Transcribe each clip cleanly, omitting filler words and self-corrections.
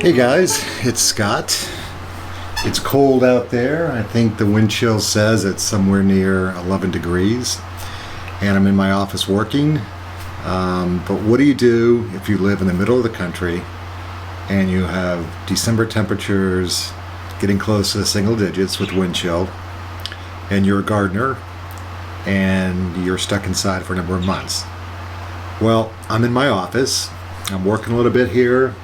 Hey guys, it's Scott. It's cold out there. I think the wind chill says it's somewhere near 11 degrees. And I'm in my office working. But what do you do if you live in the middle of the country and you have December temperatures getting close to the single digits with wind chill, and you're a gardener and you're stuck inside for a number of months? Well, I'm in my office. I'm working a little bit here.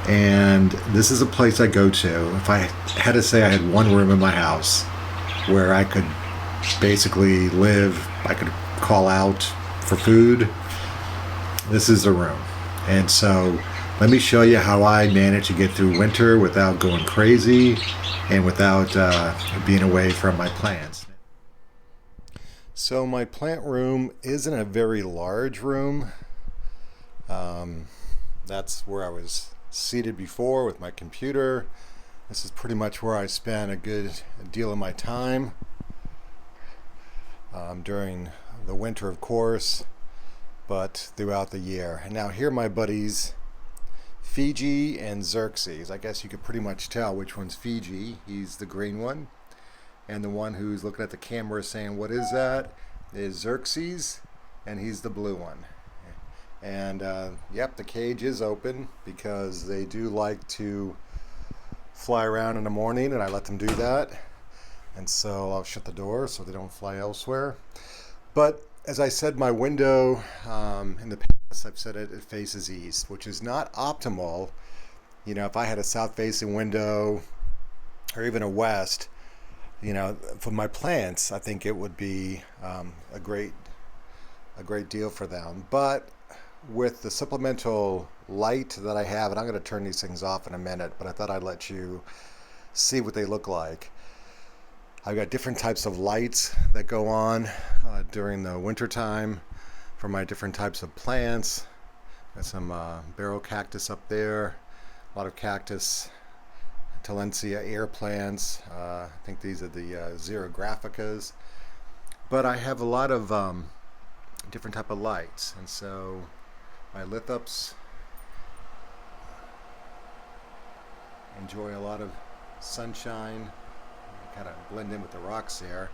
And this is a place I go to. If I had to say I had one room in my house where I could basically live, I could call out for food, this is the room. And so let me show you how I manage to get through winter without going crazy and without being away from my plants. So my plant room isn't a very large room. That's where I was seated before with my computer. This is pretty much where I spend a good deal of my time during the winter, of course, but throughout the year. And now here are my buddies Fiji and Xerxes. I guess you could pretty much tell which one's Fiji. He's the green one, and the one who's looking at the camera saying, "What is that?" is Xerxes, and he's the blue one. And yep, the cage is open because they do like to fly around in the morning, and I let them do that. And so I'll shut the door so they don't fly elsewhere. But as I said, my window in the past, I've said it faces east, which is not optimal. You know, if I had a south-facing window or even a west, you know, for my plants, I think it would be a great deal for them. But with the supplemental light that I have, and I'm going to turn these things off in a minute, but I thought I'd let you see what they look like. I've got different types of lights that go on during the winter time for my different types of plants. Got some barrel cactus up there, a lot of cactus, Tillandsia air plants. I think these are the Xerographicas. But I have a lot of different type of lights, and so my lithops enjoy a lot of sunshine. Kind of blend in with the rocks there,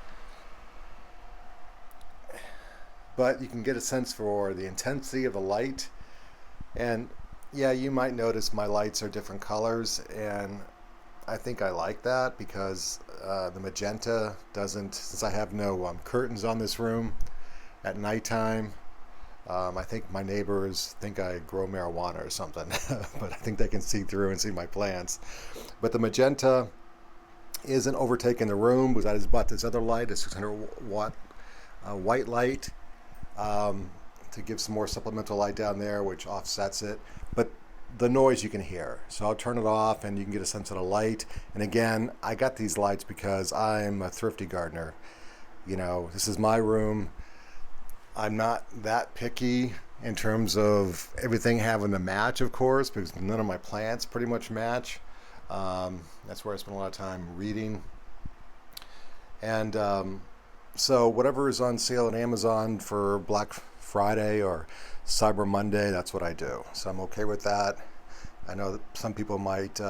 but you can get a sense for the intensity of the light. And yeah, you might notice my lights are different colors, and I think I like that because the magenta doesn't, since I have no curtains on this room at nighttime. I think my neighbors think I grow marijuana or something, but I think they can see through and see my plants. But the magenta isn't overtaking the room because I just bought this other light, a 600 watt white light, to give some more supplemental light down there, which offsets it. But the noise you can hear. So I'll turn it off and you can get a sense of the light. And again, I got these lights because I'm a thrifty gardener. You know, this is my room. I'm not that picky in terms of everything having to match, of course, because none of my plants pretty much match. That's where I spend a lot of time reading. And so whatever is on sale at Amazon for Black Friday or Cyber Monday, that's what I do. So I'm okay with that. I know that some people might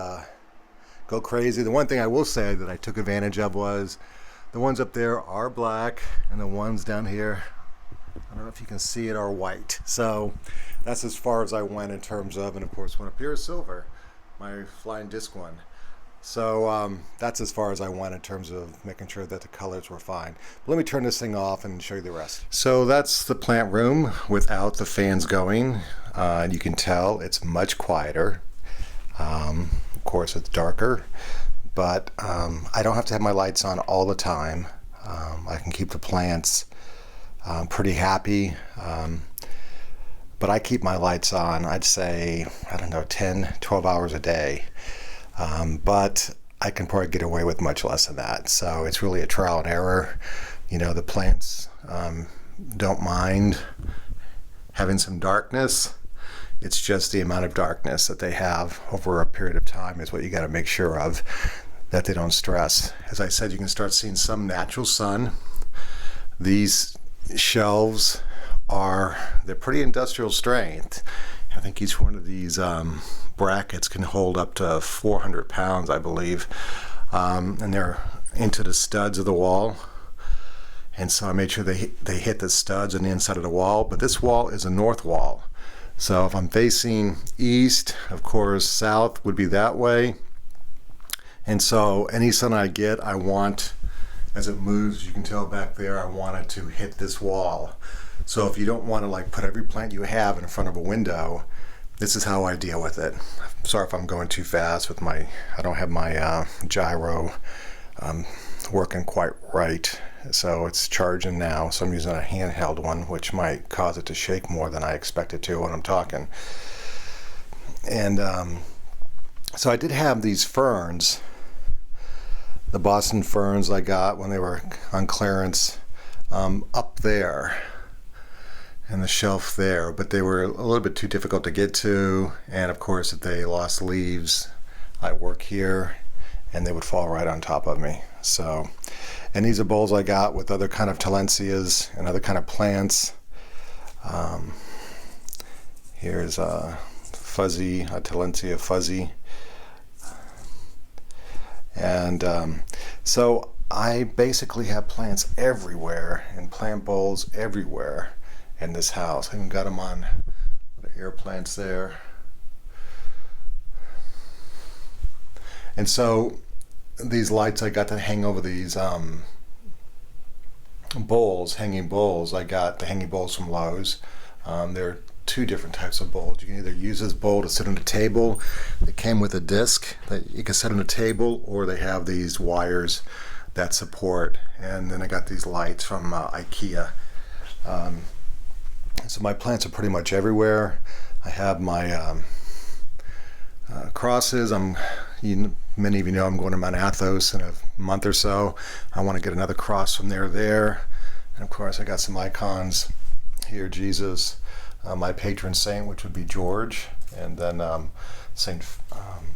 go crazy. The one thing I will say that I took advantage of was the ones up there are black, and the ones down here, I don't know if you can see it, are white. So that's as far as I went in terms of, and of course one up here is silver, my flying disc one. So that's as far as I went in terms of making sure that the colors were fine. But let me turn this thing off and show you the rest. So that's the plant room without the fans going. You can tell it's much quieter. Of course it's darker, but I don't have to have my lights on all the time. I can keep the plants pretty happy. But I keep my lights on, I'd say, 10, 12 hours a day. But I can probably get away with much less than that. So it's really a trial and error. You know, the plants don't mind having some darkness. It's just the amount of darkness that they have over a period of time is what you got to make sure of, that they don't stress. As I said, you can start seeing some natural sun. These shelves they're pretty industrial strength. I think each one of these brackets can hold up to 400 pounds, I believe. And they're into the studs of the wall. And so I made sure they hit the studs on the inside of the wall. But this wall is a north wall. So if I'm facing east, of course, south would be that way. And so any sun I get, I want, as it moves, you can tell back there, I want it to hit this wall. So if you don't want to like put every plant you have in front of a window, this is how I deal with it. Sorry if I'm going too fast with I don't have my gyro working quite right. So it's charging now. So I'm using a handheld one, which might cause it to shake more than I expect it to when I'm talking. And so I did have these ferns, the Boston ferns I got when they were on clearance, up there and the shelf there, but they were a little bit too difficult to get to. And of course, if they lost leaves, I work here and they would fall right on top of me. So, and these are bowls I got with other kind of Tillandsias and other kind of plants. Here's a Tillandsia fuzzy. And so I basically have plants everywhere and plant bowls everywhere in this house. I even got them on the air plants there. And so these lights I got to hang over these bowls, hanging bowls. I got the hanging bowls from Lowe's. There are two different types of bowls. You can either use this bowl to sit on the table. They came with a disc that you can set on the table, or they have these wires that support. And then I got these lights from IKEA. So my plants are pretty much everywhere. I have my crosses. Many of you know I'm going to Mount Athos in a month or so. I want to get another cross from there. And of course I got some icons here, Jesus, my patron saint, which would be George, and then Saint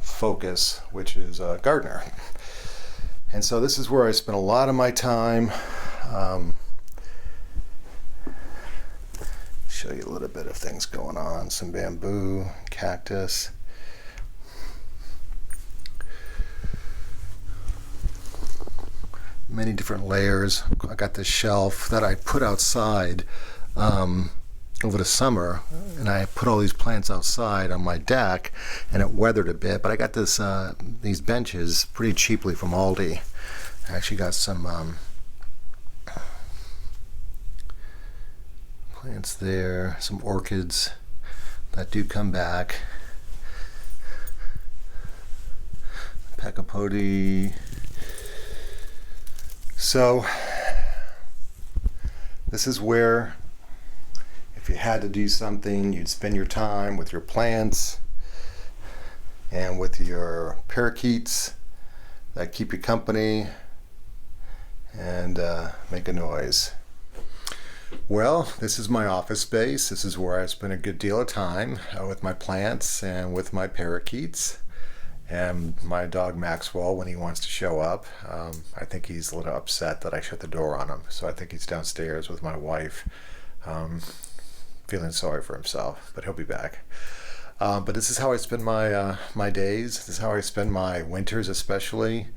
Focus, which is Gardner. And so this is where I spent a lot of my time. Show you a little bit of things going on. Some bamboo, cactus. Many different layers. I got this shelf that I put outside over the summer, and I put all these plants outside on my deck, and it weathered a bit. But I got these benches pretty cheaply from Aldi. I actually got some plants there, some orchids that do come back. Pachypody. So this is where, if you had to do something, you'd spend your time with your plants and with your parakeets that keep you company and make a noise. Well, this is my office space. This is where I spend a good deal of time with my plants and with my parakeets. And my dog Maxwell, when he wants to show up, I think he's a little upset that I shut the door on him. So I think he's downstairs with my wife, feeling sorry for himself, but he'll be back. But this is how I spend my days. This is how I spend my winters, especially.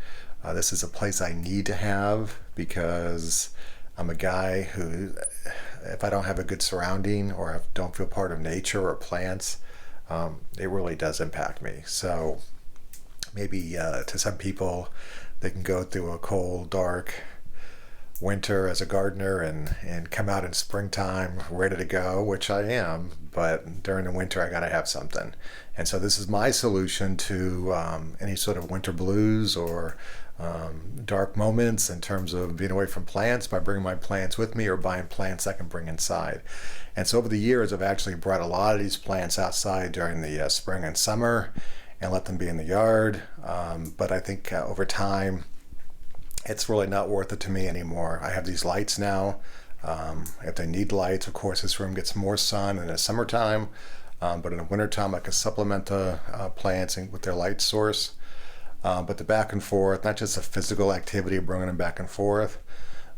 This is a place I need to have, because I'm a guy who, if I don't have a good surrounding or I don't feel part of nature or plants, it really does impact me. So maybe to some people, they can go through a cold, dark winter as a gardener and come out in springtime ready to go, which I am, but during the winter I gotta have something. And so this is my solution to any sort of winter blues or dark moments in terms of being away from plants, by bringing my plants with me or buying plants I can bring inside. And so over the years I've actually brought a lot of these plants outside during the spring and summer and let them be in the yard, but I think over time it's really not worth it to me anymore. I have these lights now. If they need lights, of course this room gets more sun in the summertime, but in the wintertime I can supplement the plants with their light source. But the back and forth, not just the physical activity of bringing them back and forth,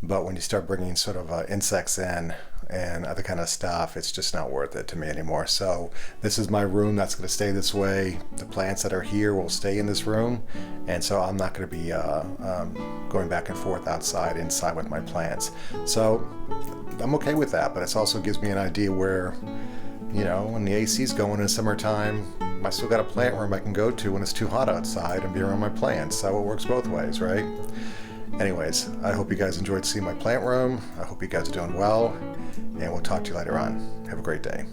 But when you start bringing sort of insects in and other kind of stuff, it's just not worth it to me anymore. So this is my room that's going to stay this way. The plants that are here will stay in this room, and so I'm not going to be going back and forth outside, inside with my plants. So I'm okay with that, but it also gives me an idea where, you know, when the AC's going in summertime, I still got a plant room I can go to when it's too hot outside and be around my plants. So it works both ways, right? Anyways, I hope you guys enjoyed seeing my plant room. I hope you guys are doing well, and we'll talk to you later on. Have a great day.